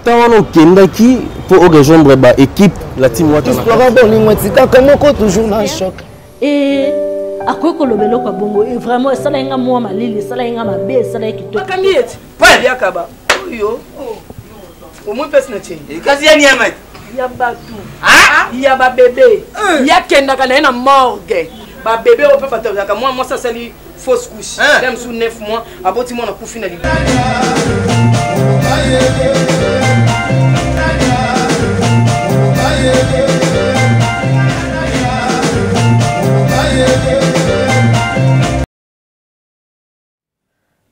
tant on kendaki pour rejoindre ba équipe la team wata histoire bolingo tika comment toujours na choc et akoko lobelo kwa bongo et vraiment ça la nga moi malili ça la nga mabe ça la kitoko bakangi eti pa ya kaba oyo au moins personne na tient et kasi ya nyama ya batu ya ba bébé ya kenda kana na morgue ba bébé on peut pas te moi ça c'est li fausse couche même sous 9 mois aboti moi na kufi na libi.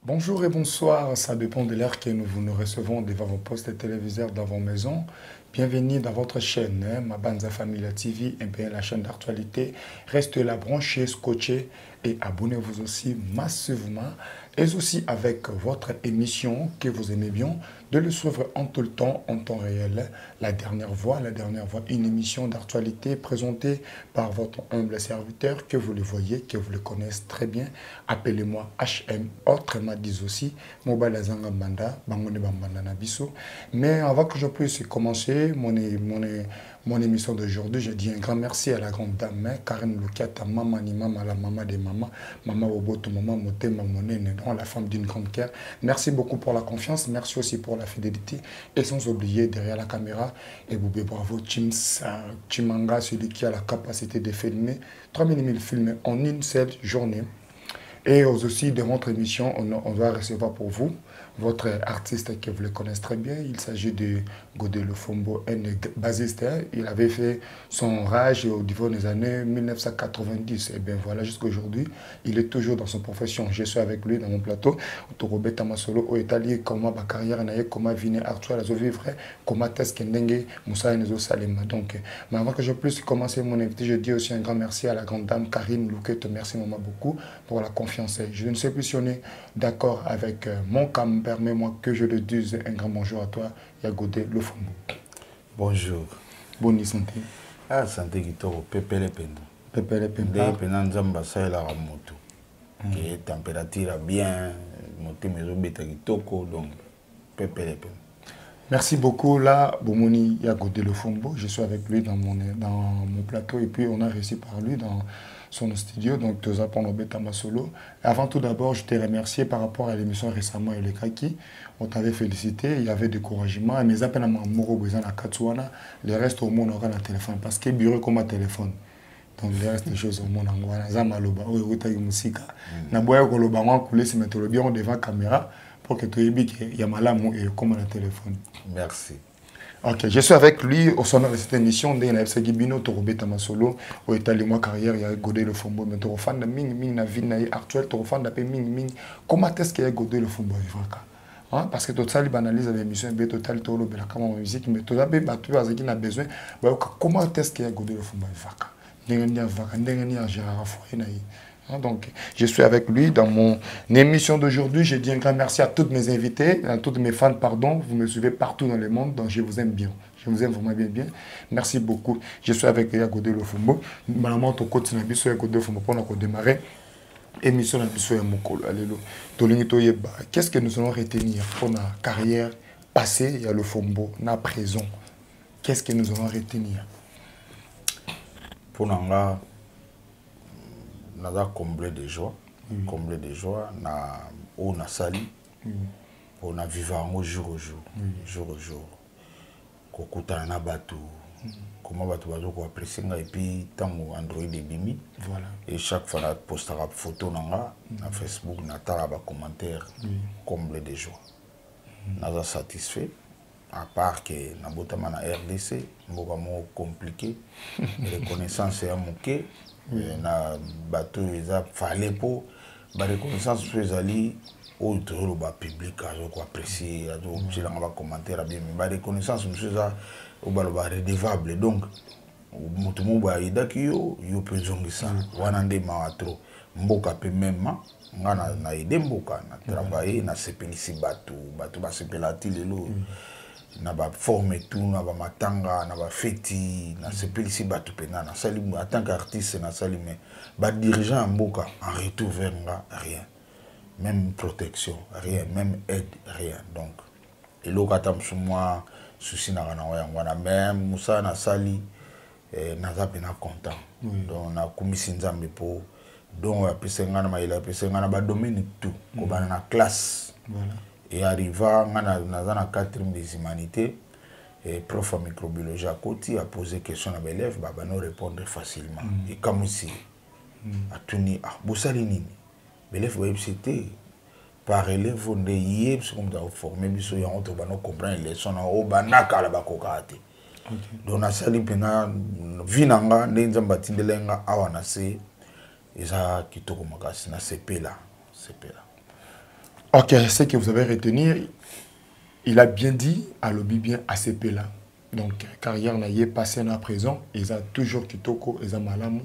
Bonjour et bonsoir, ça dépend de l'heure que nous nous recevons devant vos postes téléviseurs dans vos maisons. Bienvenue dans votre chaîne, Mabanza Familia TV, la chaîne d'actualité. Restez là, branchez, scotchés et abonnez-vous aussi massivement. Et aussi avec votre émission que vous aimez bien, de le suivre en tout le temps, en temps réel. La dernière voix, une émission d'actualité présentée par votre humble serviteur, que vous le voyez, que vous le connaissez très bien. Appelez-moi HM, autrement dit aussi, Mobile Azanga Banda, Bangone Bambanda Nabiso. Mais avant que je puisse commencer mon émission d'aujourd'hui, je dis un grand merci à la grande dame, Karen Lukiata, maman ni maman, la maman des mamans, maman Oboto, maman Moté, maman Nene, la femme d'une grande cœur. Merci beaucoup pour la confiance, merci aussi pour la fidélité. Et sans oublier, derrière la caméra, et Boubé Bravo, Chimanga, celui qui a la capacité de filmer 3000 000 films en une seule journée. Et aussi, de votre émission, on va recevoir pour vous votre artiste que vous le connaissez très bien. Il s'agit de Godé Lofombo, un bassiste. Il avait fait son rage au niveau des années 1990. Et bien voilà, jusqu'à aujourd'hui, il est toujours dans son profession. Je suis avec lui dans mon plateau. Torobé Tamasolo, au Italie, comment ma carrière n'a comment vine actuelle, à vivre, comment est-ce que Ndenge, Moussa et Salima. Donc, mais avant que je puisse commencer mon invité, je dis aussi un grand merci à la grande dame Karine Louquet. Merci maman beaucoup pour la confiance. Je ne sais plus si on est d'accord avec mon camp. Permets-moi que je le dise un grand bonjour à toi, Yagodé Lofombo. Bonjour. Bonne santé. Ah, santé qui t'a pépé pendo. Pépé pendo. Des penanzamba ça la moto. Que température bien, monter mes obéta qui toko donc pépé pendo. Merci beaucoup là, Bomoni Yagodé Lofombo. Je suis avec lui dans mon plateau et puis on a réussi par lui dans son studio, donc tu as appris solo. Avant tout d'abord, je t'ai remercié par rapport à l'émission récemment et les Kaki. On t'avait félicité, il y avait du encouragement. Mais après, le reste au monde aura un téléphone parce que bureau comme un téléphone. Donc le reste des choses au monde on Zamaloba, musique. Na boya koloba moi couler se mettre le bien devant la caméra pour que tu aies qu'il y a malamu et comme un téléphone. Merci. Ok, je suis avec lui au sommet de cette émission. On a fait Gibino, Torobé Tamasolo, au état de ma carrière, il y a Godé le Fombo, mais tu fan de Ming, na vie actuelle, tu fan de Ming. Comment est-ce qu'il y a Godé le Fombo parce que tu as analyse de l'émission, tu as le tolo, la musique, mais tu as besoin. Comment est-ce qu'il y a Godé le Fombo donc, je suis avec lui dans mon émission d'aujourd'hui. Je dis un grand merci à tous mes invités, à tous mes fans, pardon. Vous me suivez partout dans le monde, donc je vous aime bien. Je vous aime vraiment bien. Merci beaucoup. Je suis avec Yagodé Lofombo. Maman, tu continues à sur Yagodé Lofombo pour démarrer. Émission de Mokolo. Qu'est-ce que nous allons retenir pour notre carrière passée, il y a le Fombo, na présent. Qu'est-ce que nous allons retenir? Pour nous, naza comblé de joie, on a sali, on a vivant au jour au jour, kokuta na batu, comment batu bazo ko apprécier et puis tango Android et bimi, voilà. Et chaque fois na postera photo na Facebook na tala ba commentaire, comblé de joie, naza satisfait. À part que na botama na RDC, mboka mo compliqué, reconnaissance est moqué. Na bateau eza fallait pour ba reconnaissance faisali au le ba public azo ko apprécier azo chila ba commentaire bien mais ba reconnaissance monsieur ça au ba redevable donc mutu mo ba idaki yo peut zongisa wana nde ma trop mboka pe même ngana na ide mboka na travailler na sepelisi bato ba sepelati lelo na ba forme tout na ba matanga na ba feti na sepelisi batu pena na sali en tant qu'artiste na sali mais ba dirigeant mboka en retour vers rien, même protection rien, même aide rien. Donc eloko ata mosu mwa susi na yango yango wana même mosala nasali naza pena content donc nakumisi nzambe mpo donc apesa ngai na mayele apesa ngai na badomaine tout kobana na classe et arriva ngai naza na 4e des humanités et prof en microbiologie à côté a posé question à l'élève bah nous répondre facilement et comme ici a tuni ah bosali nini l'élève va c'était par élève on est parce qu'on doit former biso ya on doit comprendre les leçons au banaka la bakokate donc na sali pena vinanga ndenzamba tindelenga awana se eza kitoko makasi na CP là. OK, ce que vous avez retenu, il a bien dit à l'obi bien ACP là. Donc carrière na yé passé à présent, ils a toujours kitoko, ils a malamu.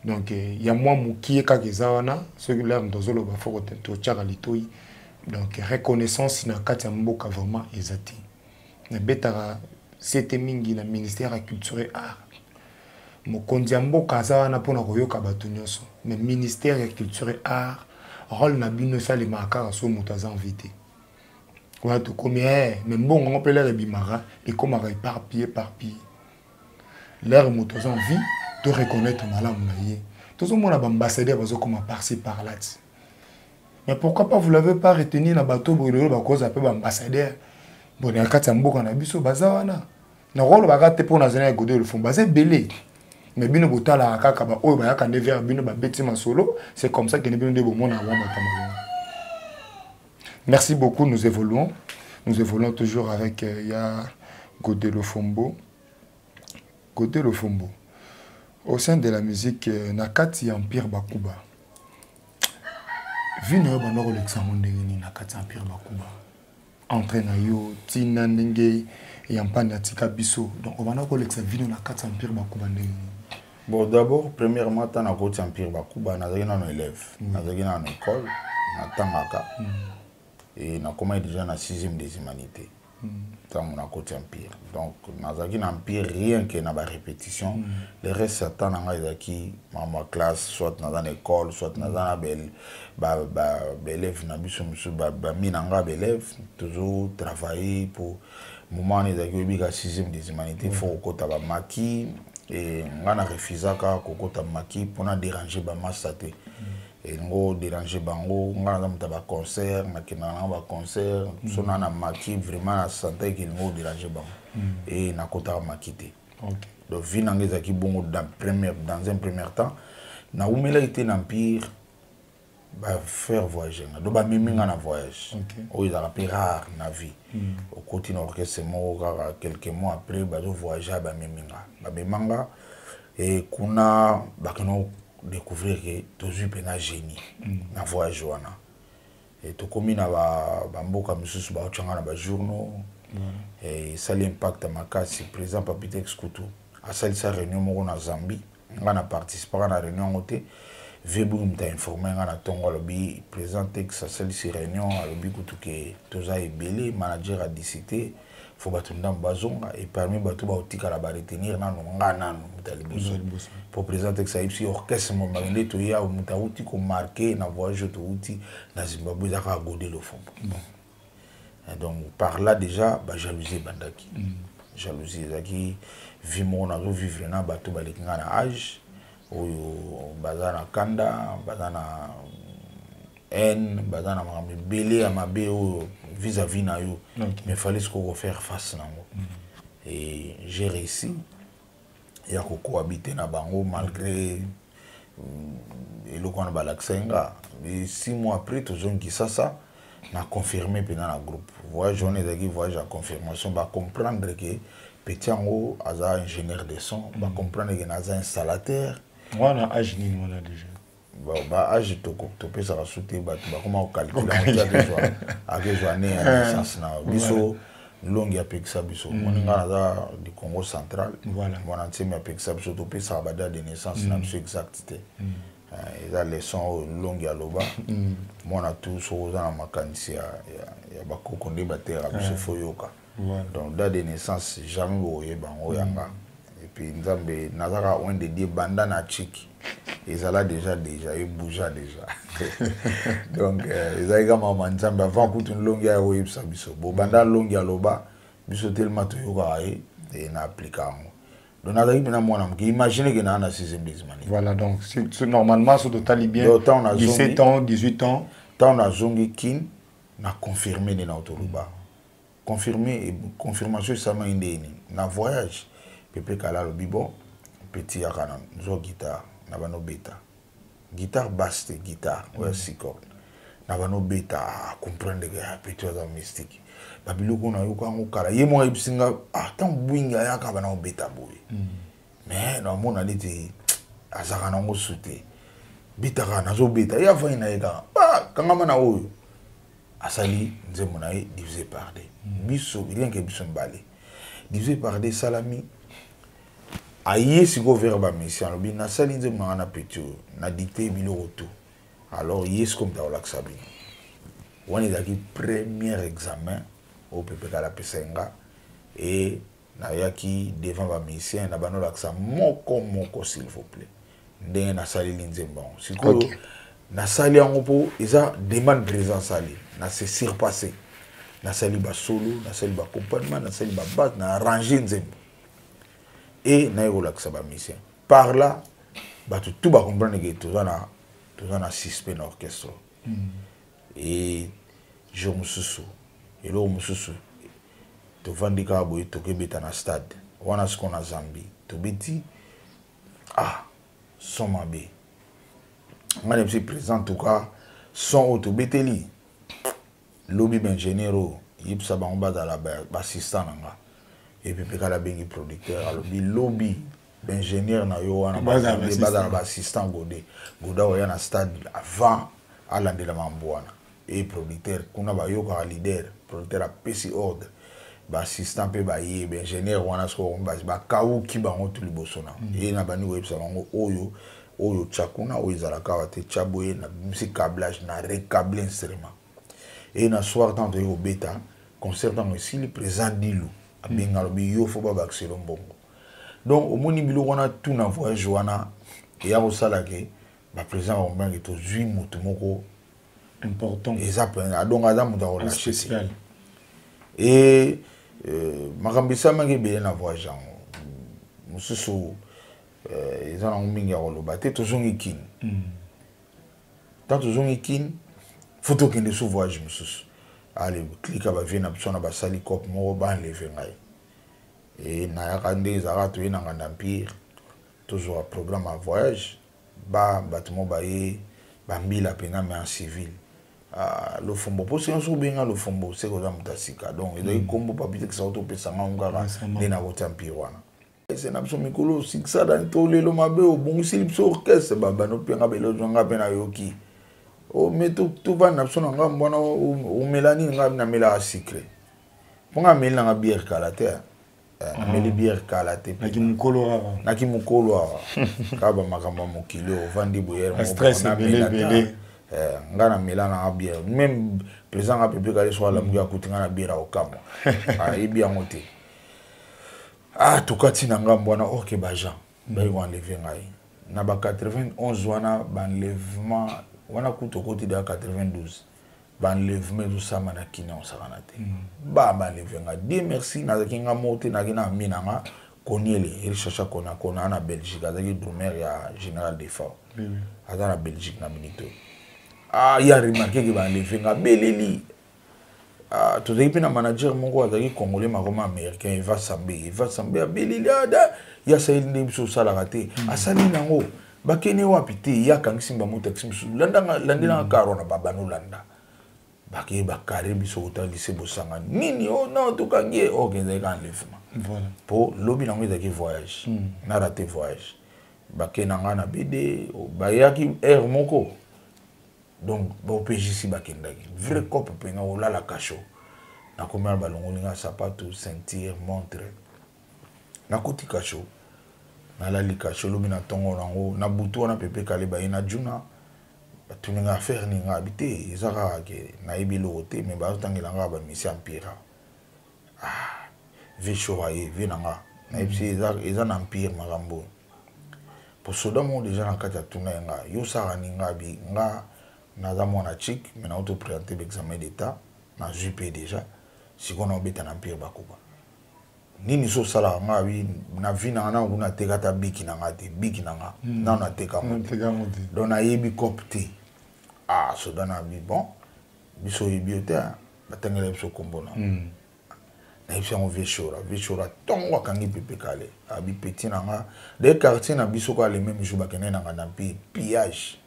Donc il y a moi qui est kagezawana, ce que là ndozolo ba foko to tchara litoi. Donc reconnaissance na kati mboka vraiment ezati. Na betara c'était mingi na ministère de culture et art. Mokondi mboka zawana pona koyoka bato nyonso. Mais ministère de culture et art rôle na bino sali makara so mutaza invité. Quand tu combien mais bon on peut l'air bimara et comme éparpillé. L'air mutaza envie de reconnaître malamu na yé. Tout le monde a ambassadeur bazo comme par-ci par-là. Mais pourquoi pas vous l'avez pas retenu na bateau brûlé ba cause appelé ambassadeur. Bon na kati mboka na biso bazawana. Na rôle ba gate pour na zena godé le fond bazé belé. Mais bino botala kaka ba oyo ba yakande vers bino ba beti masolo, c'est comme ça que bino de bomona wa batamalo. Merci beaucoup, nous évoluons toujours avec ya Godé Lofombo. Godé Lofombo. Au sein de la musique nakati Empire Bakuba. Vino ba no l'examen ndengeni nakati Empire Bakuba. Entraîna yo tina ndenge yampana tika biso. Donc on va no l'examen vino nakati Empire Bakuba ndengeni. Bon, d'abord, premièrement, tu as un Empire Bakuba, tu as un élève, tu as une école, tu as un et tu as déjà dans 6e des humanités. Tu as un Empire. Donc, tu as un Empire, rien que dans la répétition. Le reste, tu as ma classe, soit dans une école, soit dans un élève, toujours travailler pour le moment où tu as 6e des humanités. Il faut que tu aies un maquis. Et on a refusé kokota maki pour na déranger ba masate et ngo déranger bango on a un concert makina na concert sona na maki vraiment na santé que ngo déranger bango et na kota makité. Donc vinangeza ki bongo dans un premier temps na umela été empire ba faire voyager do ba miminga na voyage o ils a rare na vie au continent orchestre mort quelques mois après ba voyager ba miminga ba memanga et kuna ba kono découvrir que toujours pena génie na voyage wana et to komi na ba mboka misusu ba changa na ba journaux et ça l'impact makasi président Papitex Kutu a sali sa réunion moko na Zambie ngana participer na réunion ngote Vebu m'a informé à la tongo lobby présenté que ça c'est ces réunions à lobby que toza est belé manager a décidé faut battre dans bazonga et parmi bateau ba otika la ba retenir na ngana mutalibuso pour présenter que ça ici orchestre mo marine to ya mutauti ko marqué na voyage to uti na Zimbabwe za ka Godé Lofombo. Donc par là déjà ba jalousie bandaki jalousie zaki vimo na vivre na bateau ba lekinga na âge oyo bazana kanda bazana haine bazana makambo belé ya mabe oyo vis-à-vis na yo mais fallait ce qu'on faire face nango et j'ai réussi ya ko cohabiter na bango malgré eloko na balaksenga mais 6 mois après tozongi ça na confirmé pendant la groupe voyage on est voyage à confirmation ba comprendre que petit ango aza ingénieur de son ba comprendre que naza installateur. Moi, on a âge ni on a déjà. Bon, bah âge to pe ça sauter bah comment on calcule avec journée naissance na biso longue ya peksa biso on nga na du Congo central voilà mon antime ya peksa biso to pe ça bada de naissance na biso exacté et là les sons longue ya loba mon a tout so za na makanisi ya ba kokonde batera biso foyoka donc date de naissance jamais oye bango yanga. Et puis nzambe nazaka on de die banda na chiki ils allaient déjà, ils bougeaient déjà. Donc, ils avaient comme un ensemble avant qu'on une longue à oui, ça biso. Bon, pendant longue à l'oba, biso tellement tout yogaï et n'a appliqué. Donc, on a dit maintenant moi, imaginez que n'a pas 6e bisman. Voilà, donc normalement, sur le talibien, 17 ans, 18 ans. Tant on a zongi kin, on a confirmé dans notre loba. Confirmé, confirmation, ça m'a aidé. On a voyage. Pepe Kala le bibo, petit yakana, zo guitare, n'a pas no bêta. Guitare basse, guitare, ouais, 6 cordes. N'a pas no bêta, comprendre que petit oiseau mystique. Babilo qu'on a eu quand on kala. Yé moi ibsinga, ah tant bouinga ya ka bana bêta boy. Mais non mon ali te azakana ngo souté. Bêta kana zo bêta, ya fa ina ega. Ah kanga na oyo. Asali nzembo na divisé par 2. Biso rien que biso mbale. Divisé par 2 salami. Aïe si go verba mission lobi na sali nzembo na petit na dicté biloko tout. Alors yes comme ta olak sabi. On est dans premier examen au PPK la Pesenga et na yaki devant ba mission na bano laksa moko s'il vous plaît. Ndenge na sali nzembo. Siko na sali yango po eza demande présence sali na se surpasser. Na sali ba solo, na sali ba accompagnement, na sali ba base, na arranger nzembo. Et na yeko laksa ba mission. Par là, ba tout ba comprendre que tout na suspect na orchestre. Et je me suis et là je suis to vandika boy to kebeta na stade wana sko na Zambie to beti ah son mabe ngane suis présent en tout cas son auto beteli lobby ingénieur yipsa bamba dans la assistant nga et puis pekala bengi producteur lobby ingénieur na yo wana ba assistant goda oya na stade avant à l'andela mambwana et producteur kuna ba yo ka leader producteur a PC ordre ba assistant pe ba ye ba ingénieur wana sko ba kawu ki ba ngotu libosona et na bani website ngo oyo chakuna o izala ka wate chaboye na musique câblage na recabler instrument et na soir tant de beta concert dans aussi le présent dilu abenga lobi yo fo ba baxelo mbongo donc au moni bilo wana tout na voyage wana et ya osala ke ba présent on benga to zui mutu moko important et ça donc adam dans la spécial et makambisa mangi bien na voyage mususu ils ont un mingi à rolobater toujours ikin tant toujours ikin photo qui ne se voyage mususu allez cliquer ba vient na psona ba sali cop mo ba lever ngai et na yakande zarato ina nganda empire toujours un programme à voyage ba bâtiment ba ye ba mbila penga mais en civil le fombo pour si on se bien le fombo c'est que ça mutasika donc il doit combo papier que ça auto pesa ngara ni na vote empire wana c'est na pso mikolo siksa dan to lelo mabe o bon silip so orchestre baba no penga belo zonga pena yoki o meto tout va na pso nga mbona o melani nga na mela secret ponga mela nga bière kalate na meli bière kalate na ki mukolo kaba makamba mokilo vandi boyer mo stress belé ngana melana nga bière même président a pepé kale so la muya kutinga na bière au kamo ibi angote ah tukati na ngamba wana OK bajan bayi ko enlever ngai na ba 91 wana ba enlèvement wana kuto koti da 92 ba enlèvement du sama na kina on sakana te ba enlever ngai Dieu merci na kinga moté na kina minanga koniele il chercha kona na Belgique azaki drummer ya général Defort aza na Belgique na minito ah ya remarqué que ba enlever ngai beleli ah tout depuis na manager mongo azaki congolais makoma américain il va samber beleli ada ya saïd ndimso sala raté asali nango bakene wapi te ya kangisi ba moto taxi landela karona baba no landa baki bakare biso ota lycée bosanga nini oh non to kangie OK nzai kan enlèvement voilà pour lobby nango ezaki voyage na raté voyage bakena ngana BD bayaki air moko donc bon PJC bakendaki vrai cop penga ola la cacho na komela balongolinga sapato ceinture montre na koti cacho na la cacho lobi na tongo nango na butu na pepe kale ba ina juna batuninga affaire ni ngabité ezaka ke na ibilo te mais ba tangela ngaba mission empire vi choraye vi nanga na ipsi eza na empire marambo pour soda mo déjà na kata tuna nga yo sara ni nga bi nga naza mwana chic mais na auto présenter l'examen d'état na JP déjà si qu'on obeta na pire bakuba nini so sala nga bi na vina na nguna teka ta biki na ngate biki na nga na teka mo donc na yebi copte ah soda na bi bon biso yebiota batangela biso kombona na yebisi yango vechora ntongo akangi pepe kale abi petit na nga de quartier na biso ko ale même jour bakende na nga na pillage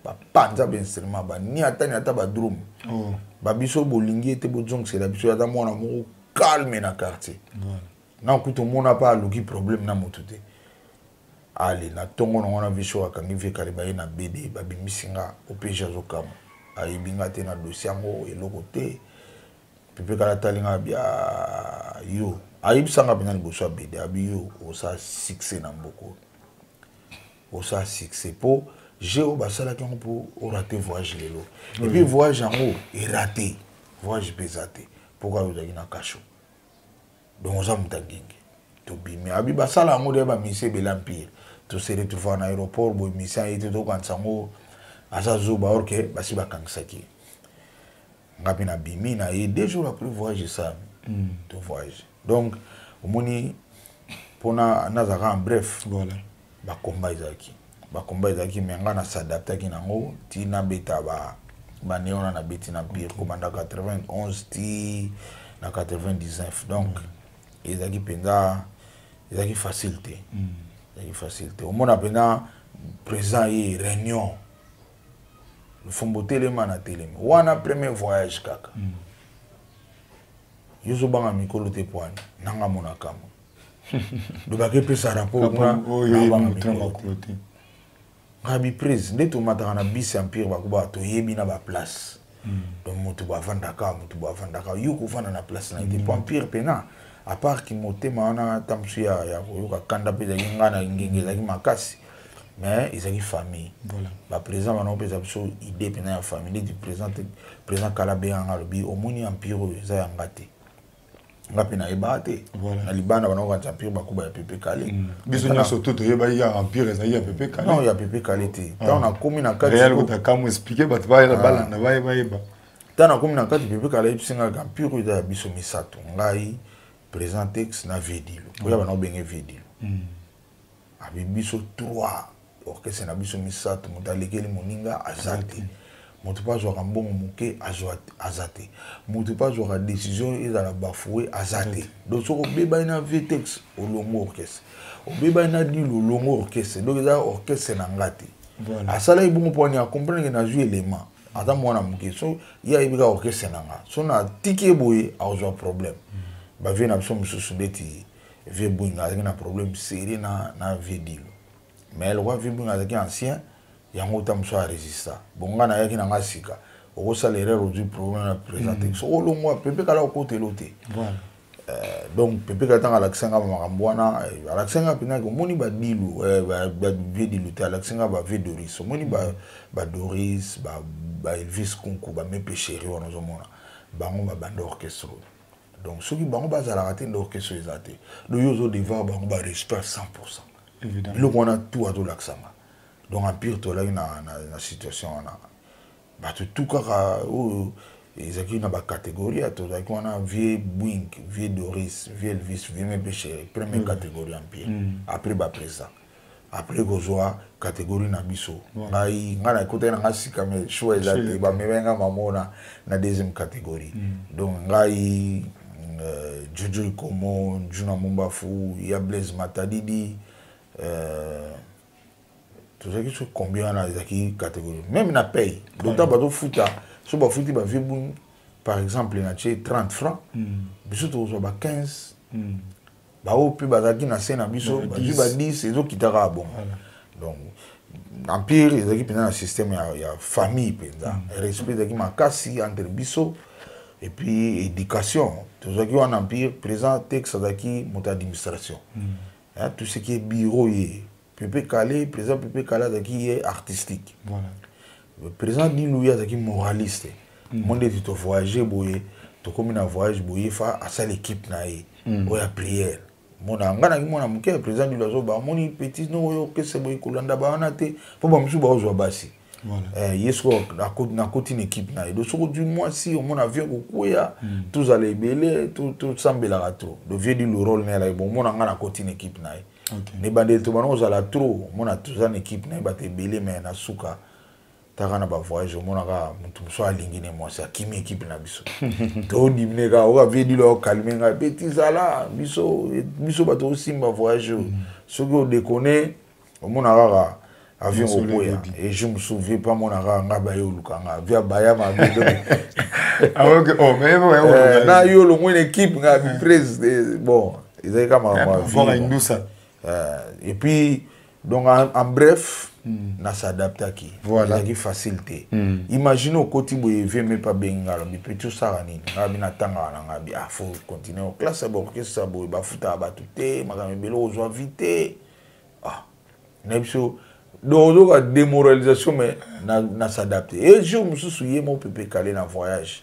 bapanza bainstrument bani ata badrum babiso bolingi ete bozongisela biso ata mwana moko calme na quartier na kutu mona pa aluki problème na motu te ale na ntongo na wana vechora akangi ve kale baye na BD babimisi nga opeje azokama ayebi nga te na dossier yango eloko te pepe kala talinga bia yo ayibisanga pena liboso BD abi yo osa succès na mboko osa succès po j'ai basala ki pour rater voyage lelo et puis voyage yango est raté voyage pesate pourquoi vous avez na kacho donc osa mutangenge to bimi abi basala yango de ba mise belempire to se retrouver na aéroport bo mission était to kansango asa zuba orke basi bakangsaki ngapi na bimi na et 2 jours après voyage ça to voyage donc omoni pona nazaka en bref voilà ba combat izaki mais nga na s'adapter ki nango ti na beta ba neona na beti na pire commanda 91 ti na 99 donc izaki penza izaki facilité omona pena présent yi réunion le fombo telema na telema wana premier voyage kaka yozo banga mikolo te poani nanga mona kamo do bake pesa rapport kuna banga mikolo te ngabi prise ndeto mataka na bus empire bakuba to yebi na ba place donc motu ba vandaka yo ko vanda na place na ite empire pena à part ki motema wana tamsu ya yoka kanda pe zaki ngana ngenge zaki makasi mais ezaki famille voilà ba président bana opeza biso idée pena ya famille du président Kalabe anga lobi omoni empire za ya ngate ngapi na ebate na libanda bana ko empire bakuba ya pepe kale biso na soto to yeba ya empire za ya pepe kale non ya pepe kale te ta na komi na kati réel ko ta kamu expliquer ba ba la bala na ba yeba ta na komi na kati pepe kale bisinga empire za biso misato ngai président texte na vedilo ko ya bana obenge vedilo abi biso 3 orchestre na biso misato mutalekeli moninga azate moto pas jouer mbongo muke azate moto pas jouer décision ezala bafoué azate donc soko beba na vtex olongo orchestre obeba na dilo olongo orchestre donc ça orchestre na ngati voilà asala ibongo poni a comprendre que na jouer élément ata mwana muke so ya ibika orchestre na nga so na tiki boye a jouer problème ba vie na biso mususu ndeti vie bunga na problème sérieux na vedilo mais le roi vibunga azaki ancien yango tamso a résista bonga na yaki na ngasika oko salaire aujourd'hui problème na présenter so olongwa pepe kala côté loté voilà donc pepe kala tanga laksenga makambo wana laksenga pina ko moni ba dilu ba dilu te laksenga ba Doris moni ba Doris ba Elvis Kunku ba me péchéri wana zomona bango ba bande orchestre donc ceux qui bango ba zala raté d'orchestre ezate do yozo devoir bango ba respect 100% évidemment le qu'on a tout à tout l'aksanga donc empire to la na situation na ba tout kaka ezaki na ba catégorie to la qu'on a vieux Bwing vieux Doris vieux Elvis vieux me péché première catégorie empire après ba président après gozoa catégorie na biso ngai ngana côté na ngasika me choix ezate ba mebenga mamona na deuxième catégorie donc ngai Jojo Komo Juna Mumbafu ya Blaise Matadidi tout ça qui sont combien dans les catégories même na paye d'autant bateau futa so ba futi ba vibun par exemple na 30 francs biso to so ba 15 ba o puis ba zaki na scène biso ba 10 ezo kitaka bon donc empire ezaki pena na système ya famille pena respect zaki makasi entre biso et puis éducation tout ça qui en empire présent texte zaki mon administration tout ce qui est bureau Pepe Kale président Pepe Kale qui est artistique voilà le président dit lui qui moraliste monde dit to voyager boyer to comme na voyage boyer fa à ça l'équipe na o ya prière mona ngana ki mona muke président du lazo ba moni petit no yo ke se boy kolanda ba wana te po ba musu ba ozwa basi voilà yesko na koti une équipe na do soko du mois si on mona vient ko koya tous aller belé tout sambela trop do vieux du le rôle na la bon mona ngana koti une équipe na ne bande to bano za la trop mona tous une équipe na ba te belé mais na suka takana ba voyage mona ka mutu so alingi ne moi ça kimi équipe na biso to dimne ka o vieux du lo calmer nga petit sala biso ba to simba voyage so go déconner mona ka avion au Koya et je me souviens pas mon ara ngaba yo lukanga via baya ma bido ah ok oh mais na yo lo une équipe nga prise bon ils avaient comme et puis donc en bref na s'adapter à qui voilà qui facilité imaginez au côté boye vient même pas bengala mais petit ça rani ngabi na tanga na ngabi ah faut continuer au classe bon que ça boye ba futa ba tuté magame belo ozwa vite ah nebso donc la démoralisation mais na s'adapter et je me souviens mon pépé calé dans voyage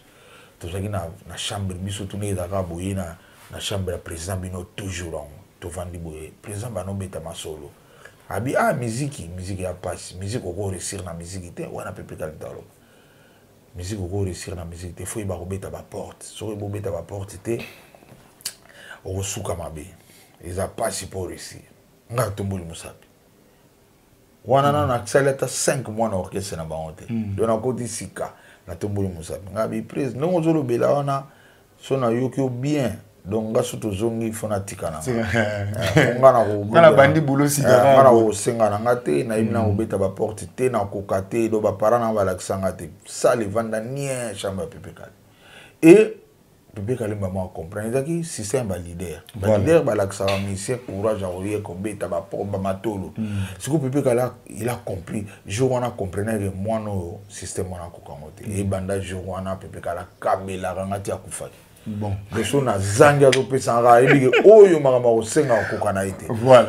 tout ça qui na chambre biso tourner dans boye na chambre la président bino toujours to vandi boye président bano beta masolo abi musique ya passe musique ko réussir na musique te wana pépé calé dans musique ko réussir na musique te faut ba beta ba porte so bo beta ba porte te o suka mabe ils a pas si pour réussir nga tomboli musapi wana na saleta 5 mois na orchestre na bangote donc na koti sika na tomboli musapi ngabi prise non ozolo bela wana so na yokio bien donc nga soto zongi fona tikana ngana ko ngana bandi bulo sika ngana ko senga na ngate na ibina ko beta ba porte te na ko kate do ba parana ba laksanga te ça le vanda nie chamba pepekal et Pépé Kalé maman comprendre que système ba leader ba laksanga mission courage à oyer ko beta ba pomba matolo ce que Pépé Kalé il a compris jour on a comprenait que moi no système on a ko kangote et banda jour on a Pépé Kalé kabela rangati akufa bon leso na zanga zo pesa nga ebike oyo makama osenga kokana ite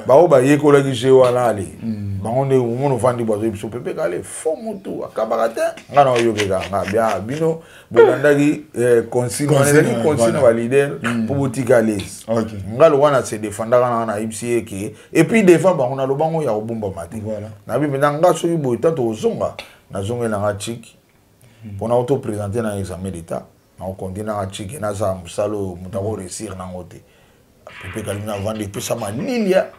ba o ba yekola ki je wana ali ba onde umono vandi bozo biso Pépé Kalé fo mutu akabakata ngana oyo bega nga bia bino bolandaki consigne va leader pour botika les ngalo wana se défendaka na IPC ke et puis défend ba on a lo bango ya obumba mati voilà na bi menanga so yibo tato ozonga na zonga na chik pour na auto présenter na examen d'état on continue à checker na za musalo mutako réussir na ngote Pépé Kalé na vendre tout ça manilia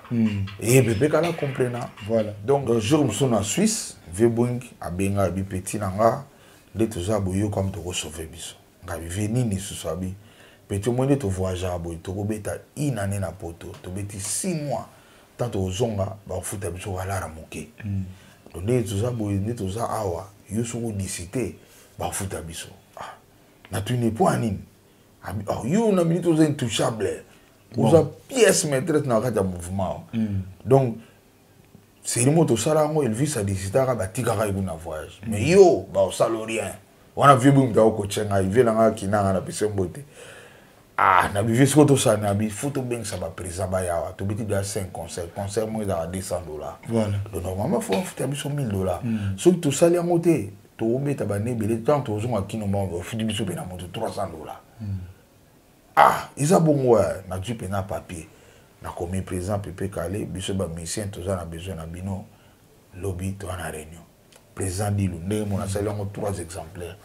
et Pépé Kalé comprena voilà donc un jour nous en Suisse vebung abenga bi petit nanga de tout ça boyo comme to sauver biso ngabi veni ni susabi petit moins de to voyager boy to beta inane na poto to beti 6 mois tant to zonga ba futa biso wala ramuke donc de tout ça boy de tout ça awa yusu dicité ba futa biso na tu n'es pas nini oh you na minute aux intouchables aux pièces maîtresse na kata mouvement donc c'est le mot to sala ngo il vit sa décidera ba tikaka ibuna voyage mais yo ba o salo rien wana vibu mtao ko chenga ivela nga kinanga na pisembote na bivi sko to sa na bi photo beng sa ba président ba yawa to biti da 5 concert mo da $200 voilà donc normalement faut faire biso $1000 so to sali ngote to obeta ba nebele tant to zonga kino mo fudi biso pe na moto $300 isa bongo na tu pe na papier na comme président Pépé Kalé biso ba mission to za na besoin na bino lobby to na réunion président dilu ndenge mo na sali ngo 3 exemplaires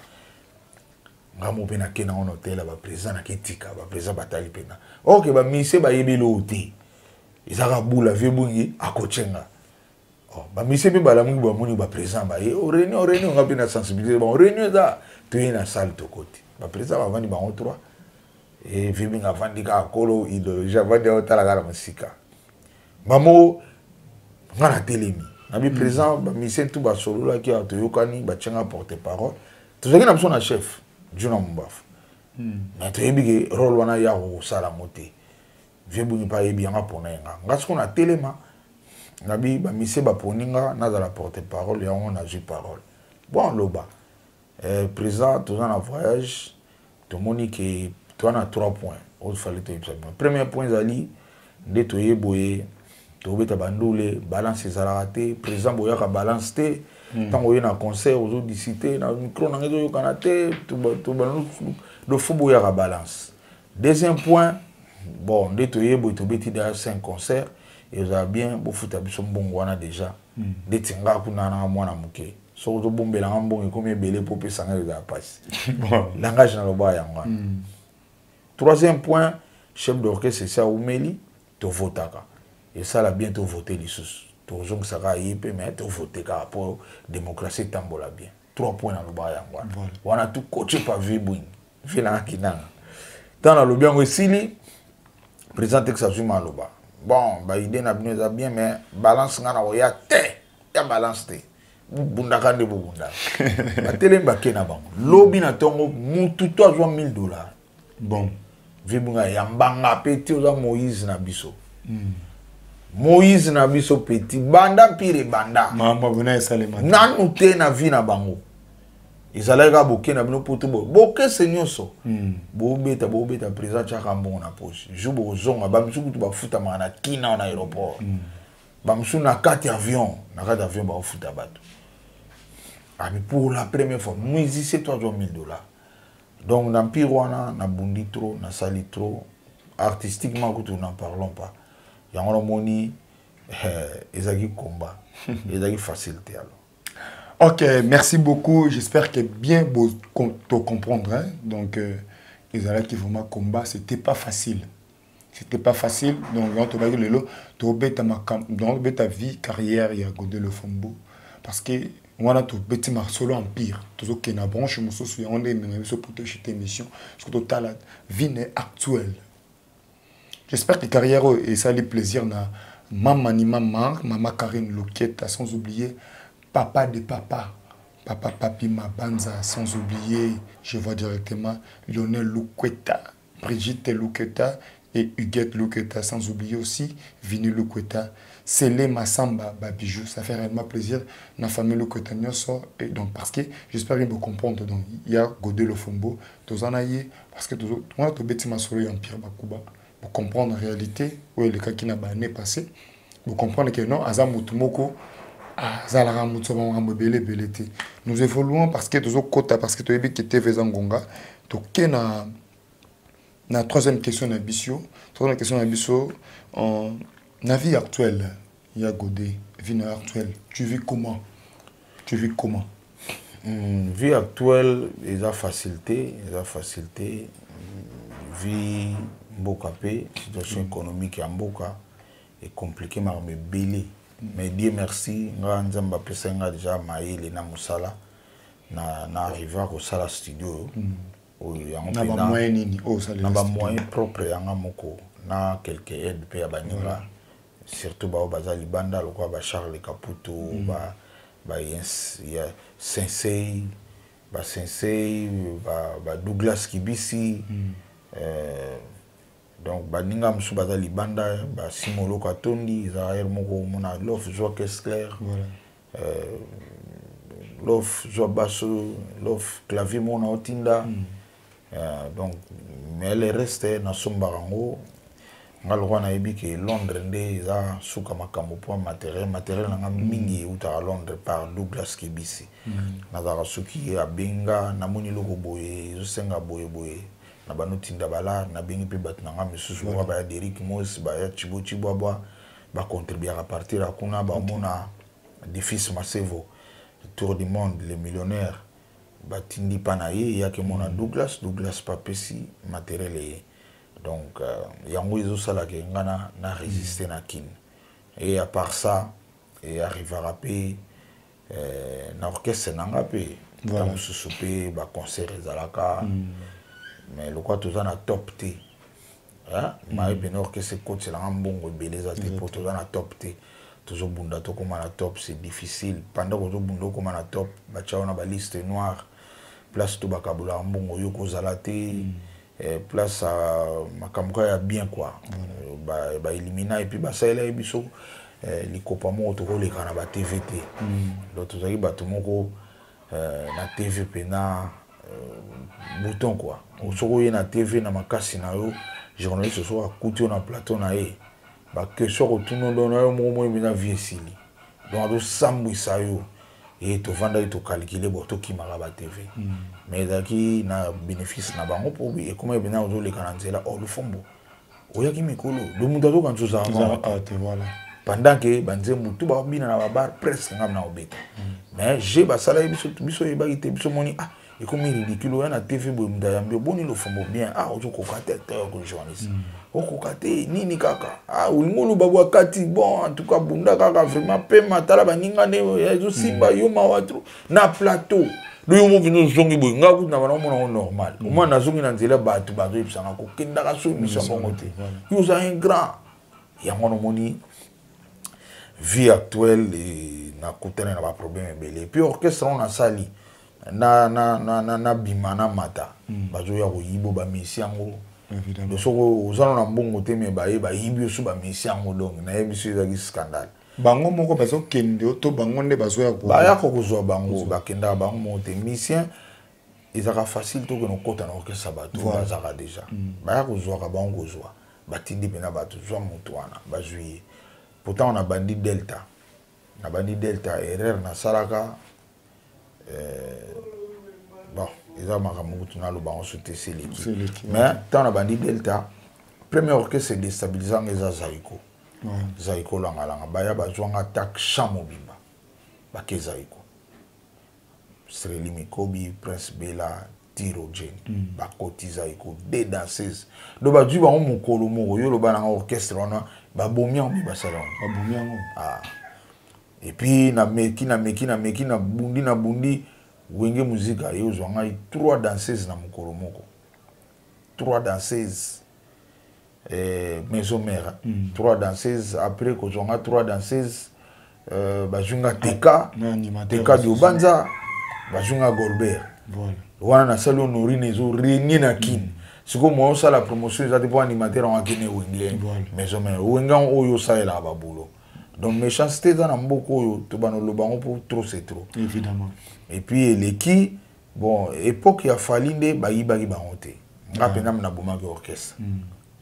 ngamo pe na kena on hôtel ba président na ketika ba président batali pena OK ba mission ba yebelo ote izaka bula vebungi akochenga ba mission pe ba la mungi ba moni ba président ba ye réunion ngapi na sensibiliser ba réunion da to na salle to côté ba président ba vandi ba 3 et vibinga vandi ka kolo idolo javandi otala kala musika mamo ngana telemi na bi président ba mission tout ba solo la ki to yokani ba chenga porte parole to zaki na na chef Juna Mbaf na to yebige role wana ya ko sala moté vibinga pa yebi nga pona nga ngasko na telema na bi ba mission ba poninga na za la porte parole ya on a ju parole bon loba président tout en voyage to monique on a 3 points. Il fallait te dire. Premier point, Zali, de toye boye, to beta bandoule, balance les raté, président boya ka balance te, tant on y a un concert aux autres d'ici, na micro na ngezo kanate, to balance, do fou boya ka balance. Deuxième point, bon nde toyebo tobeti déjà 5 concerts et ça bien bofuta biso mbongo wana déjà nde tinga kuna na mwana muke so to bombela mbongo comme ebele po pesa nga za passe langage na loba yanga. Troisième point, chef d'orchestre c'est ça Oumeli to votaka et ça la bientôt voter les sous to zong saka yep mais to voter ka pour démocratie tambola bien. 3 points na loba yanga wana tout coaché par vibwing vila kinanga dans la lobby ngo sili président Texas Maloba. Bon, bah idée n'a bien mais balance ngana ya te ya balance te bunda kande bunda ba télé mbake na bango lobby na tongo mutu $300,000. Bon vibunga ya mbanga peti oza Moïse na biso Moïse na biso petit banda pire banda mama bona esalema nanu te na vie na bango ezalaka boke na bino poto boke senyoso bobeta président chaka mbongo na poche jubo ozonga bamisuku tu bafuta na kina na aéroport bamisuku na kati avion bafuta bato ami pour la première fois Moïse c'est $300,000. Donc dans pire wana na bundi trop na sali trop artistiquement que nous n'en parlons pas yango moni ezaki combat ezaki facilité alors. Ok, merci beaucoup. J'espère que bien beau te comprendre. Hein? Donc, ils allaient qui vraiment combat, c'était pas facile. C'était pas facile. Donc, on te va dire le dans ta vie, carrière, il y a Godé le Fombo. Parce que on a tout petit solo empire. Tout ce qui est na branche, on est même sur pour te chuter émission. Parce que total la vie est actuelle. J'espère que carrière et ça les plaisirs na maman Karine Loquette, sans oublier. Papa de papa, papa Papi Mabanza, sans oublier, je vois directement Lionel Lukweta, Brigitte Lukweta et Huguette Lukweta, sans oublier aussi Vini Lukweta, Célé Massamba, Babijou, ça fait réellement plaisir, la famille Lukweta, et donc parce que j'espère qu'ils me comprennent, donc il y a Godé le Fombo, tous en aïe, parce que tout le monde a bêti ma soleil en pire Bakuba, pour comprendre la réalité, où est le cas qui n'a pas année passée, pour comprendre que non, Azamutumoko, nous évoluons parce que nous parce que tu as vu que TV Zangonga, tu as la troisième question d'ambition. Troisième question d'ambition, la vie actuelle, il y a Godé, vie actuelle. Tu vis comment? Tu vis comment? Vie actuelle, il y a facilité, vie mbokapé, situation économique en Mboka est compliquée, mais belé. Mais Dieu merci, Nzamba Pesenga déjà maïli na musala na arrivé au sala studio na ba moyen propre yanga moko na quelques aides pe abanyola surtout ba bazali banda lokwa ba Charles Caputo ba Sensei ba Douglas Kibisi donc baninga musu bazali banda ba Simolo Katondi Israël moko mona Lof Joa Kessler Lof Joa Basso Lof clavier mona otinda donc mais le reste na sombarango ngalwa na yebi ke Londres nde za suka makambo po matériel na mingi uta Londres par Douglas Kibisi na za suki ya benga na moni loko boye zo senga boye na banotinda bala na bengi pe batnanga misusu ba ya Derrick Mos ba ya Chibo ba contribuer à partir à kuna ba mona défis Masevo Tour du monde les millionnaires batindi panaye ya ke mona Douglas papesi matériel et donc yango izo sala ke ngana na résister na kin et à part ça et arrivera pe na orchestre nanga pe voilà mususu pe ba concert ezalaka mais le quoi tous en a top T hein mais bien que c'est coach là en bon beleza te pour tous en a top T toujours bunda to comme na top c'est difficile pendant que bunda comme na top ba cha na ba liste noire place to bakabula en bon yo ko zalate place à makamka ya bien quoi ba éliminer et puis ba ça là biso les copamo to ko le kana ba TVT donc tous ari ba to moko na TVP na bouton quoi osokoye na TV na makasi na yo journaliste so akuti na plateau na e ba question ko tuno ndo na yo mo na vie sili donc do sambwisa yo et to vanda to calculer bo to kimaka ba TV mais daki na bénéfice na bango pour et comment bien ozo le kananzela o le fombo oyaki mikolo do mutu azoka nsusu voilà. Pendant que banzembo tout ba bina na babar presque ngam na obeta mais j'ai basala biso yebaki te biso moni et comme ridicule on a TV bo mudayambe boni lo fombo bien ozo kokate ko journaliste okokate nini kaka ulingolo babwa kati bon en tout cas bunda kaka vraiment pe matala baninga ne ezo simba yo mawatru na plateau do yo mo vino zongi bo ngaku na bana mona normal au moins na zongi na nzela batu bazo ipsanga ko kenda ka so mission bongote yo za un grand ya mono moni vie actuelle et na kutana na ba problème belé puis orchestre on a sali na bimana mata bazo ya ko yibo ba misiango de soko ozana na mbongo te me ba yibi so ba misiango donc na yebiso za scandale bango moko bazo kende to bango nde bazo ya ko ba ya ko zo bango ba kenda bango monte misien ezaka facile to que no kota na orchestre bato bazaka déjà ba ya ko zo ka bango zo batindi pena bato zo moto wana bazui. Pourtant, on a bandit Delta. On a bandit Delta, erreur na Saraka. Bon, ils ont marqué le ballon sur l'équipe. Mais, tant on a bandit Delta, premier orchestre c'est déstabilisant les Zaïko. Zaïko l'angalanga. Baya bazouanga attaque Chamobimba. Baké Zaïko. Sreli Mikobi, Prince Bella, Tiro Jenny. Bakoti Zaïko. Des danseuses. Donc, bah, du ballon mon colomo, yo le ballon orchestre, on a. Babomian bi basalon babomian et puis na meki na bundi wenge musique yo zonga 3 danseuses na mukolo moko 3 danseuses maison mère 3 danseuses après ko zonga 3 danseuses bajunga teka di obanza bajunga Golbert voilà wana na salon norine zo reni na kin siko mo ça la promotion ça dépend animateur en akine wenglen mais wengan oyo ça est là babulo donc méchanceté dans mboko oyo to banolo bango pour trop c'est trop évidemment et puis l'équipe bon époque ya falinde bayibaki bangote ngapena na bomaki orchestre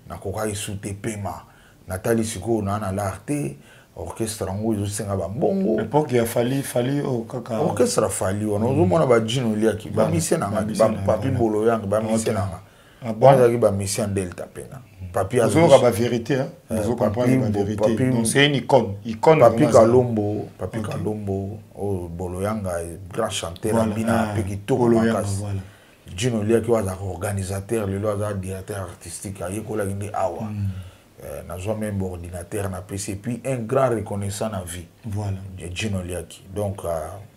na kokai souté pema Nathalie siko na l'arte orchestre ngo zo senga ba bongo époque ya fali o kaka orchestre fali on ozo mona ba jino liaki ba misena ba papi bolo yang ba misena bon ça qui va mission Delta pena papi azo ba vérité hein azo comprendre la vérité donc c'est une icône papi Kalombo o bolo yanga grand chanteur bina pekito makas jino liaki wa organisateur le loza directeur artistique ayekola ngé awa na zo même ordinateur na PC puis un grand reconnaissant na vie voilà jino liaki donc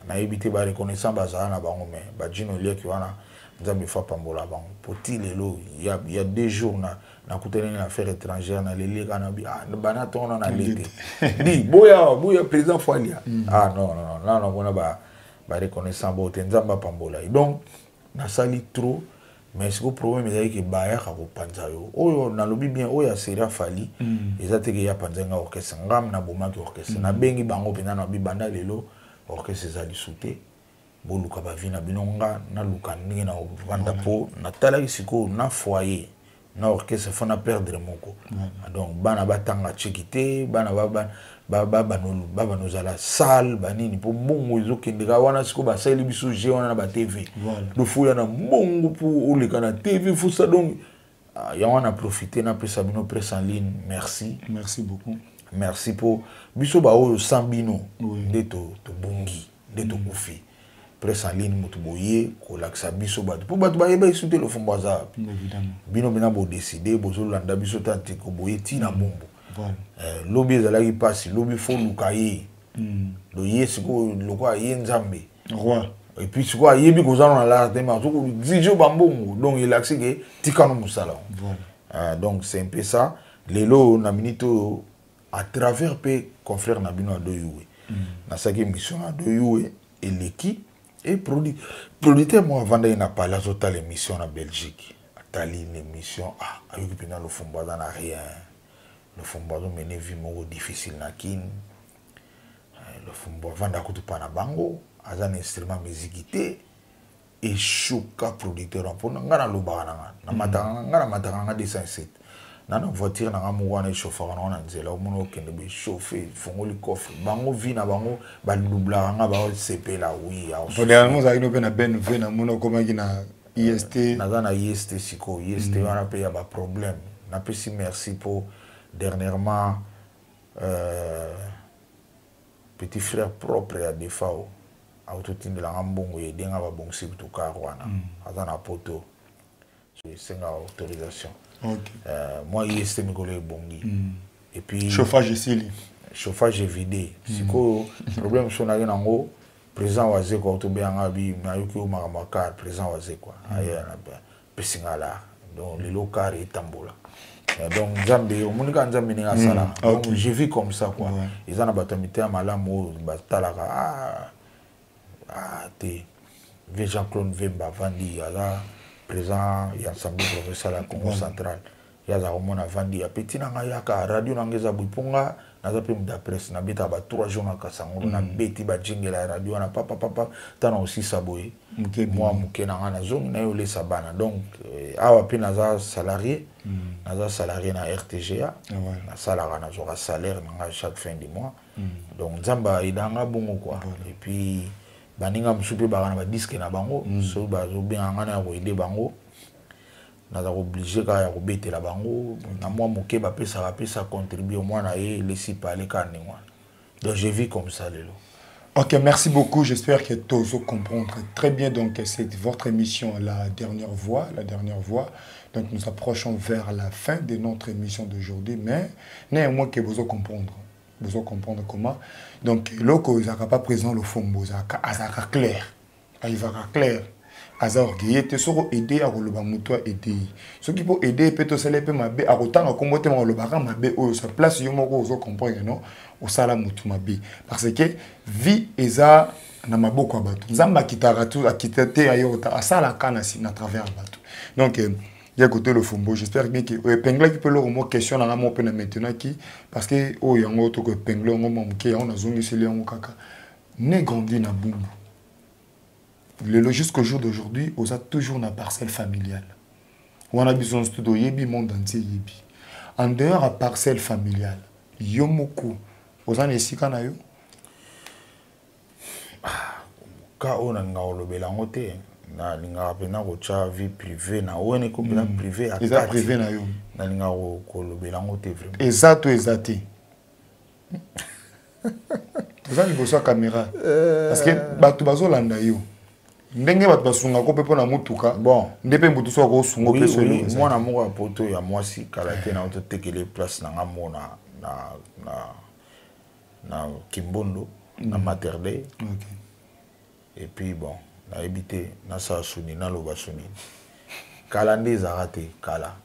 na éviter ba reconnaissant bazana na bango mais ba jino liaki wana nzambe fa pambola bango poti lelo il y a 2 jours na kutene na affaire étrangère na lele kana bi bana tona na lete di boya président Fwalia non bona ba reconnaissant bo nzamba pambola donc na sali trop mais ce problème est que baya ka ko panza yo oyo na lobi bien oyo sera fali ezate ke ya panza nga orchestre ngam na bomaki orchestre na bengi bango pena na bibanda lelo orchestre za lisute boluka ba vina binonga na luka ningi na vanda po na tala isiko na foyer na orchestre fona perdre moko donc bana batanga chekite bana baba no zala salle banini po mbongo ezokendeka wana siko basali biso je wana na ba TV do fuya na mbongo po oleka na TV fusa donc ya wana profiter na pesa bino presse en ligne merci beaucoup merci pour biso ba oyo sambino ndeto to bongi ndeto kufi presse en ligne moto boye ko laksa biso bato po bato bayeba isute le fombo za évidemment bino bina bo décider bozo landa biso tanti ko boye ti na bombo lobi ezalaki pasi lobi fo lukaye lo yesiko lokwa yenzambe roi et puis siko ayebi kozana na la tema soko dijo bambongo donc il a que tikano musala donc c'est un peu ça lelo na minito à travers pe confrère na bino adoyuwe na saki émission adoyuwe et l'équipe et producteur moi avant d'aller na pala total émission en Belgique atali l'émission ayoki pena le fombo dans rien le fombo mené vie mo difficile na kin le fombo avant d'akutu pana bango azan instrument musicité et choka producteur en pona ngana lo bana na matanga 207 na voiture na ngamu na chauffeur na nzela o mono kende be chauffer fongoli coffre bango vi na bango ba doubla nga ba CP la oui ya so dernièrement ça ino pe na ben na mono komaki na IST na IST siko IST wana pe ya ba problème napesi merci pour dernièrement petit frère propre à Defao autotindela ngambongo yedenga ba bongsi kutuka rwana azana poto c'est une autorisation. Moi il est mikolo bongi et puis chauffage ici chauffage est vidé c'est quoi problème son na yango président waze ko to beanga bi mayuki o makamaka président waze quoi aya na pesingala donc les locaux et tambola donc Zambé, au monde quand Zambé n'est pas ça. Donc j'ai vu comme ça quoi. Ils en ont battu à Malamo, Batalaka, t'es Jean-Claude Vemba Vandi, là présent, il y a ensemble professeur à la Congo central. Il y a Zamon à Vandi, à Petit Nangayaka, Radio Nangeza Bouponga, n'a pas de presse, n'a pas de 3 jours à Kassango, n'a bêti Bajing la radio, n'a pas t'en aussi saboé. Moi, Mouké Nangana zone, n'a eu les sabana. Donc, à peine naza salarié, naza salarié na RTGA, na salaire na salaire chaque fin du mois. Donc, Zamba il a bon quoi. Et puis, baninga msupe ba na disque na bango, so ba zo bien ngana ko aider bango. Naza obligé ka ya ko betela bango, na moi Mouké ba pesa contribuer au moins na les si parler kan ni moi. Donc, je vis comme ça lelo. Ok, merci beaucoup. J'espère que tous vous comprendrez très bien. Donc, c'est votre émission, la dernière voix. Donc, nous approchons vers la fin de notre émission d'aujourd'hui. Mais, néanmoins, que vous comprendre. Vous comprendre comment. Donc, là, vous n'avez pas présent le fond, vous avez clair. Il va clair. Azar guié, te soro aider à relever mutua aider. Ce qui peut aider peut te célébrer ma bé à autant à combattre mon le baran ma bé au sa place yomoko aux comprendre non au sala mutu ma bé parce que vie eza na maboko abatu nzamba kitara tout a kitete ayota à sala kana si na travers abatu donc il y a côté le fumbo j'espère bien que pengla qui peut le remonter question na mo pena maintenant qui parce que oh yango to que pengla ngoma mke on a zongi sele yango kaka ne grandi na bumbu. Jusqu'au jour d'aujourd'hui, on a toujours une parcelle familiale. On a besoin de studio, yebi monde entier yebi. En dehors de la parcelle familiale, yomoku, on a ici quand ayo. Quand on a le bélangoté, na linga pena ko cha vie privée na one ko bila privé à ça privé na yo. Na linga ko le bélangoté vraiment. Exact. Vous avez besoin de caméra parce que batu bazolanda yo. Ndenge bat basunga ko pe pona mutuka bon ndepe mbutu so ko sungo pe so moi na mo poto ya mwasi kalate na auto tekele place na ngamona na Kimbondo na Materde et puis bon na habité na sa suni na loba suni kala ndeza raté kala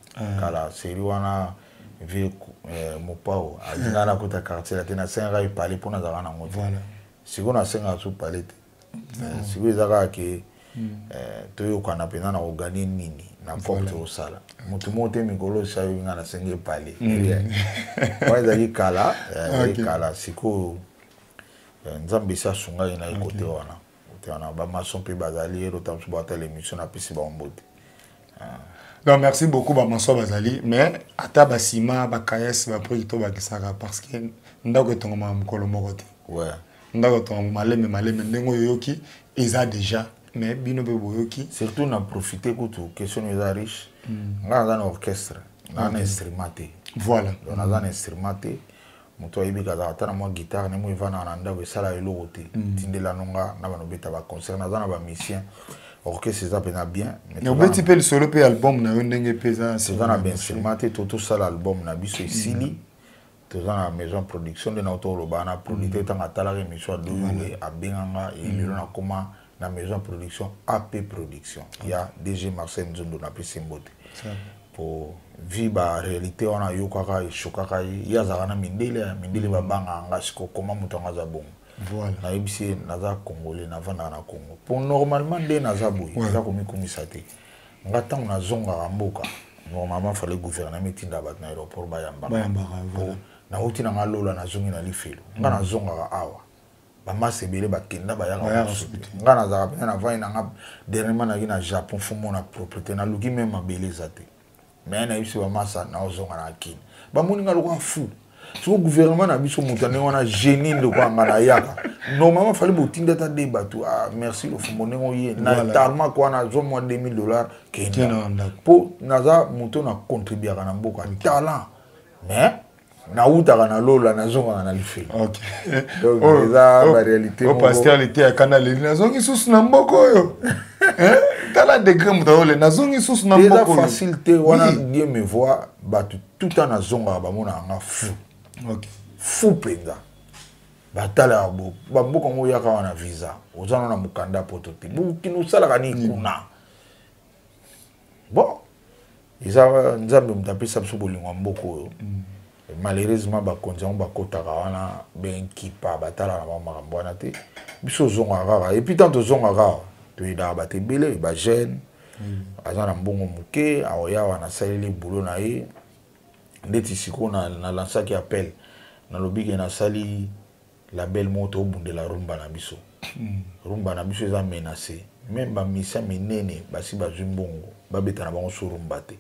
seri wana vie mopao azinga na kota quartier la tena senga i parler pona za na ngoto voilà sikona senga su parler si vous avez que tu as pena na organiser nini na porte au sala mutu mote mikolo sa yinga na senge pale ouais dali kala siko nzambe sa sunga ina ikote wana ba mason pe bazali ro tam subata l'émission na pisi ba mbote. Non, merci beaucoup ba mason bazali mais ata basima ba kayes ba projet ba kisaka parce que ndako tongoma mukolo mokote ouais ndako to maleme ndengo yoki eza déjà mais bino be boyoki surtout na profiter kutu question eza riche nga un orchestre na instrumenté voilà on a un instrumenté moto ibika za tana mo guitare ne mo ivana na ndako sala elote tindela nonga na bano beta ba concert na ba musicien orchestre ça pena bien mais on petit peu le solo pe album na ndenge pesa c'est dans bien instrumenté tout ça l'album na biso isili dans la maison production de notre urbaine producteur tant à la émission de à Benganga et il a comment la maison production AP production il y a DG Marcel Nzondo na Pisimbote pour vivre la réalité on a yo kaka et chokaka il y a zana mindele ba banga ngasiko comment mutonga za bon voilà na ibisi naza congolais na vanda na Congo pour normalement de naza boy za komi komisate ngata na zonga mboka normalement fallait gouvernement tinda bat na aéroport ba yamba voilà na uti na ngalola na zongi na lifelo nga na zonga awa ba masebele ba kenda ba yanga nga na za na vai na nga dernièrement na na Japon fumo na propriété na luki même mabele zate mais na ibisi ba masa na zonga na kin ba moni nga lokwa fou Si le gouvernement a mis son montant, on a gêné de quoi Manayaka. Normalement, il fallait que tu aies des bateaux. Ah, merci, le Fumone, on y est. Natarma, quoi, on a moins de $2,000. Pour Naza, monton a contribué à Namboka. Talent. Mais, Naouta, na lola, na zonga, na life. Ok. Donc, c'est ça, la réalité. Au pasteur, il était à Canal, il a zongi sous Namboko. Tala degré mutaole na zongi sous Namboko. Déjà facilité, on a bien me voir, tout en a zonga, bamona nga fou. Ok. Fou penga. Batala bo, bamboka mo yaka wana visa. Ozana na mukanda potote. Bu kinu sala kani kuna. Bon. Isa nzambe mutapisa biso bolingo mboko. Malheureusement bakonza bakotaka wana ben kipa batala na makambo wana te. Biso zonga kaka. Et puis tant zonga kaka. Toyeda batebele ba jeune. Azana mbongo muke, aoya wana saleli boulot na ye. Ndeti siko na lansaki appel. Na lobiki na sali la belle moto bunde la rumba na biso. Rumba na biso eza menacé. Même ba misa menene basi ba zumbongo, ba betana bango sur rumba te.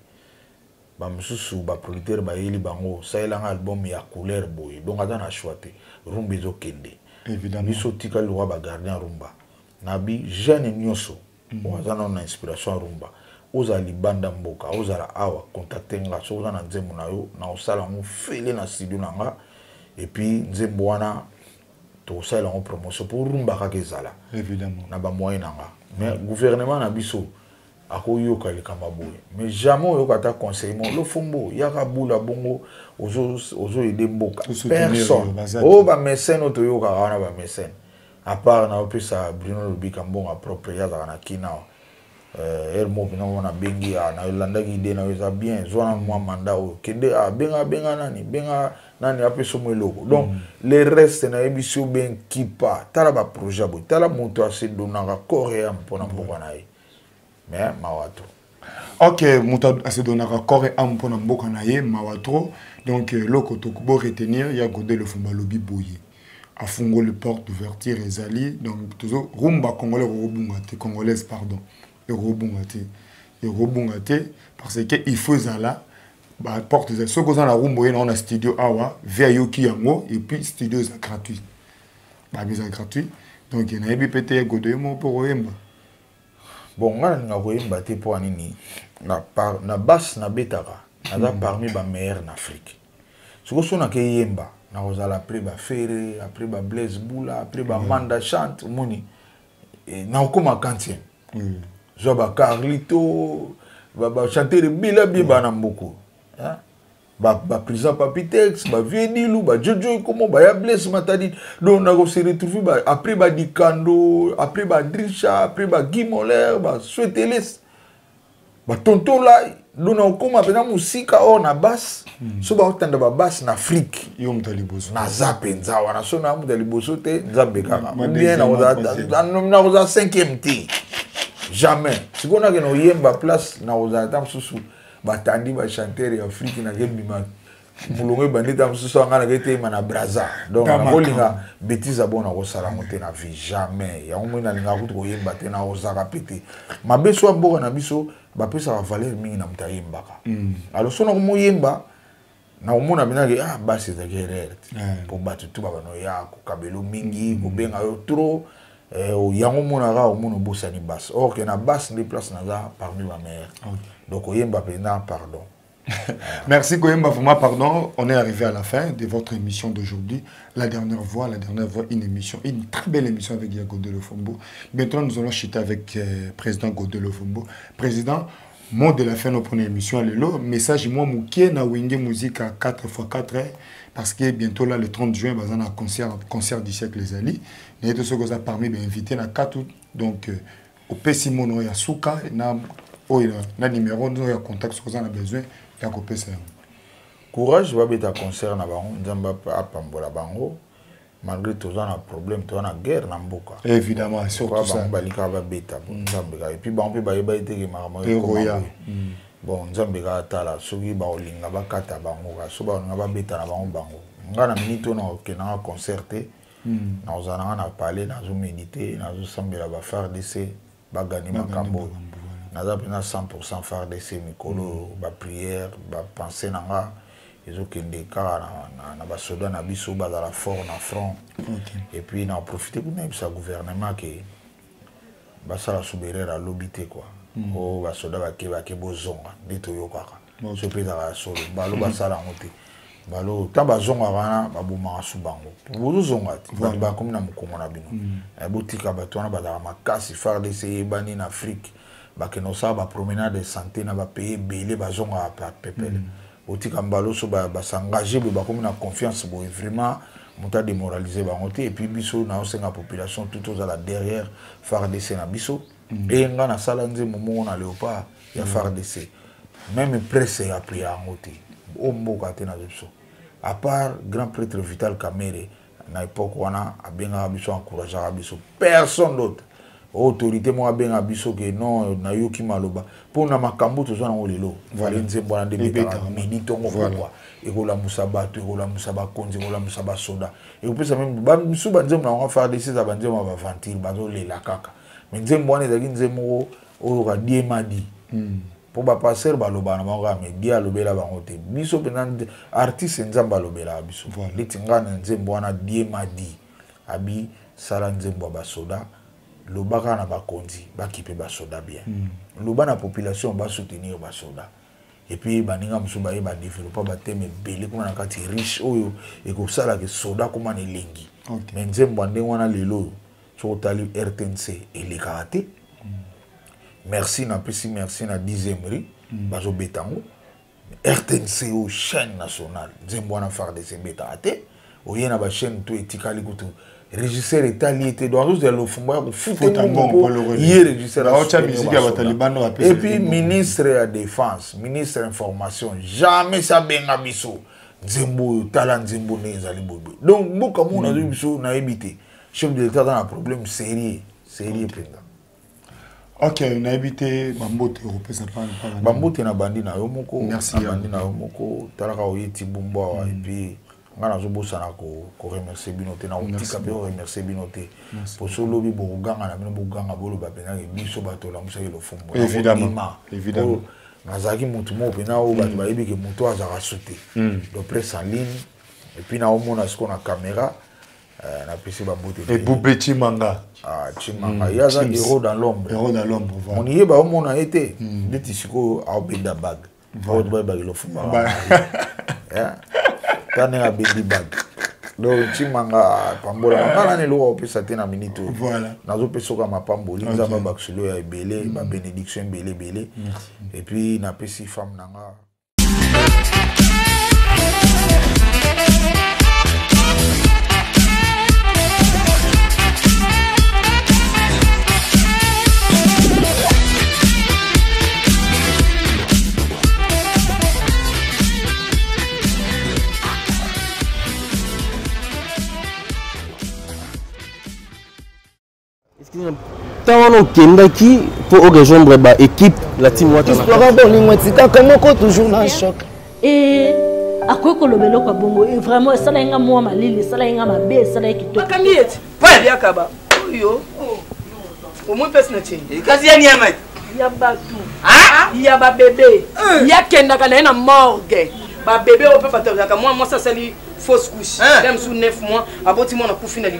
Ba mususu ba producteur ba yeli bango, ça est album ya couleur boy. Donc azana choité. Rumba ezo kende. Évidemment. Biso tika le roi ba garder rumba. Nabi jeune nyonso. Azana na inspiration rumba. Oza libanda mboka, oza la awa contacter nga so oza na nzembo na yo na osala mo fele na studio na nga. Et puis nzembo wana to sala en promotion pour rumba ka kezala. Évidemment. Na ba moyen nanga. Mais gouvernement na biso akoyoka likamba boye. Mais jamais yoka ta conseillement le fombo yaka bula bongo ozo aider mboka. Personne. Oh ba mécène to yoka wana ba mécène. À part na opesa Bruno Lobika mbonga propre ya na kina. Hermo bina wana bengi na Yolanda ide na weza bien zona mwa manda o kende benga nani apeso mweloko. Donc les restes na ebiso ben kipa tala ba projet bo tala moto ase donanga korea mpona mboka na ye. Mais mawato. Ok, moto ase donanga korea mpona mboka na ye mawato. Donc loko tokubo retenir ya Godé le Fumba lobi boye. A fungo le porte d'ouverture ezali donc toujours rumba congolais robungate congolaise pardon. Robungate parce que il faut zala ba porte de ce qu'on a la rumbo on a studio awa via yoki yango et puis studio est gratuit ba bisa gratuit donc il y a bi pété Godé mo pour yemba bon ngana nga ko yemba te po anini na basse na betaka na parmi ba meilleurs en Afrique ce que sona ke yemba na ozala après ba Ferré après ba Blaise Boula après ba Manda chante moni na okoma quantième Zoba Carlito, ba chanter bila biba na mboko. Ba prison Papitex, ba Viedilou, ba Jojo comment ba ya Blaise Matadi. Donc on a se retrouvé après ba Dikando, après ba Drisha, après ba Guy Moller, ba Sweteles. Ba tonton là, donc on comme apena musika on na basse. So ba otanda ba basse na Afrique. Yo mutaliboso. Na zapenza wana so na mutaliboso te nzambeka. Bien na oza 5e T. Jamais. Si on a que nous yemba place na ozata msusu batandi ba chanteur ya Afrique na gebima mulongo bandita msusu ngana kete mana braza. Donc na kolinga bêtise abona ko sala monter na vie jamais. Ya omona linga kutu ko yemba te na ozaka pété. Mabeso mboka na biso ba pesa ba valeur mingi na mutayemba ka. Alors sona ko moyemba na omona binage basi za guerre. Pour battre tout ba no ya ko kabelo mingi ko benga yo trop. Yango monara au mono bosani basse. Or que na basse les places naza parmi ma mère. Donc oyemba pena pardon. Merci Koyemba vraiment pardon. On est arrivé à la fin de votre émission d'aujourd'hui. La dernière voix, une émission, une très belle émission avec Godé le Fumba. Maintenant nous allons chuter avec président Godé le Fumba. Président, mot de la fin de notre première émission. Allélo, message moi mouké na wenge musique à 4x4 parce que bientôt là le 30 juin on a un concert du siècle les Ali. Et tout ce que ça permis d'inviter na 4 donc au Pessimono ya Souka na numéro nous ya contact ce que ça a besoin ya ko pesa. Courage va beta concert na bango nzamba apambola bango malgré tout ça un problème tout na guerre na mboka. Évidemment surtout ça balika va beta nzamba et puis bango pe ba ete ke maramo bon nzambe ka tala soki ba olinga ba kata bango ka so ba olinga ba beta na bango ngana minito na okena concerté na ozana na parler na zo méditer na zo sambela ba FARDC ba gani makambo na za pena 100% FARDC mikolo ba prière ba penser nanga ils ont qu'une car na basoda na biso bazala fort na front. Et puis na profiter pour même ça gouvernement qui basala soubérère à l'obité quoi. Oh basoda ba ke bozonga dito yo kaka. Ce pays à solo balo basala ngote. Balo tamba zonga wana babuma subango. Bozo zonga ti ba comme na mukongo na bino. Botika batwana bazala makasi FARDC bani en Afrique. Ba ke no sa ba promenade de santé na ba pays belé bazonga pa pepele. Botika mbalo so ba s'engager ba comme na confiance bo vraiment monta démoraliser ba ngote et puis biso na osenga population tout aux à la derrière FARDC na biso. Et nga na sala nze momo na léopard ya FARDC. Même presse a pris à ngote. O mboka te na biso. À part grand prêtre Vital Kamerhe na époque wana abenga biso encourager biso personne d'autre autorité mo abenga biso que non na yoki maloba pour na makambo to zona olelo voilà nzembo na debeta minito ngo quoi et ko la musabatu ko la musaba konzi ko la musaba soda et puis ça même ba musuba nzembo na nga faire des ça banzembo ba ventil bazo lela kaka mais nzembo wana ezaki nzembo o ka diemadi pour ba passer baloba na manga mais dia lobela bangote biso penande artiste nzamba lobela biso litingana nzembo wana diemadi abi sala nzembo ba soda lobaka na bakonzi bakipe ba soda bien loba na population ba soutenir ba soda et puis baninga musuba e ba développer ba thème belé comme na kati riche oyo e ko sala ke soda comme na lengi mais nzembo ande wana lelo so tali RTNC et les karaté. Merci na pesi merci na 10e ri bazo betango RTNC au chaîne nationale nzembo na FARDC beta ate oyena ba chaîne to etikali kutu régisseur italien était dans tous le fumba ko futa bon hier régisseur et puis ministre de la défense ministre information jamais ça benga biso nzembo tala nzembo ne ezali bobo donc mboka mona biso na ebité chef de l'état dans un problème sérieux penga. Ok, on a évité Bambote européen pas Bambote na bandi na yo moko. Merci bandi na yo moko talaka oyeti bumba et puis ngana zo bosana ko remercier binote na otika pe remercier binote pour solo bi boganga na bino boganga bolo ba pena biso bato la musa yelo fumbo évidemment nazaki mutu mo pena o bato ba yebike mutu azaka sauter de presse en ligne et puis na omona ce qu'on a caméra na PC Bambote et Boubé Chimanga Chimanga yaza héros dans l'ombre voilà on y est ba on a été de tisiko a obeda bag voilà ba lo fumba tane a bedi bag donc Chimanga pambola ngana ne lo opesa te na minute voilà nazo pesoka mapambo linza ba baksulo ya belé ba bénédiction belé et puis na pesi femme nanga. Tant on kendaki pour rejoindre ba équipe la team wata histoire bolingo tika komoko toujours na choc et akweko lobelo kwa bongo et vraiment ça la nga moi malili ça la nga mabe ça la kitoko akangieti pa ya kaba oyo au moins personne na tien e kazi ya nyama ya batu ya ba bébé ya kenda kana na morgue ba bébé au peut pas ka moi ça c'est li fausse couche même sous 9 mois aboti moi na kufina li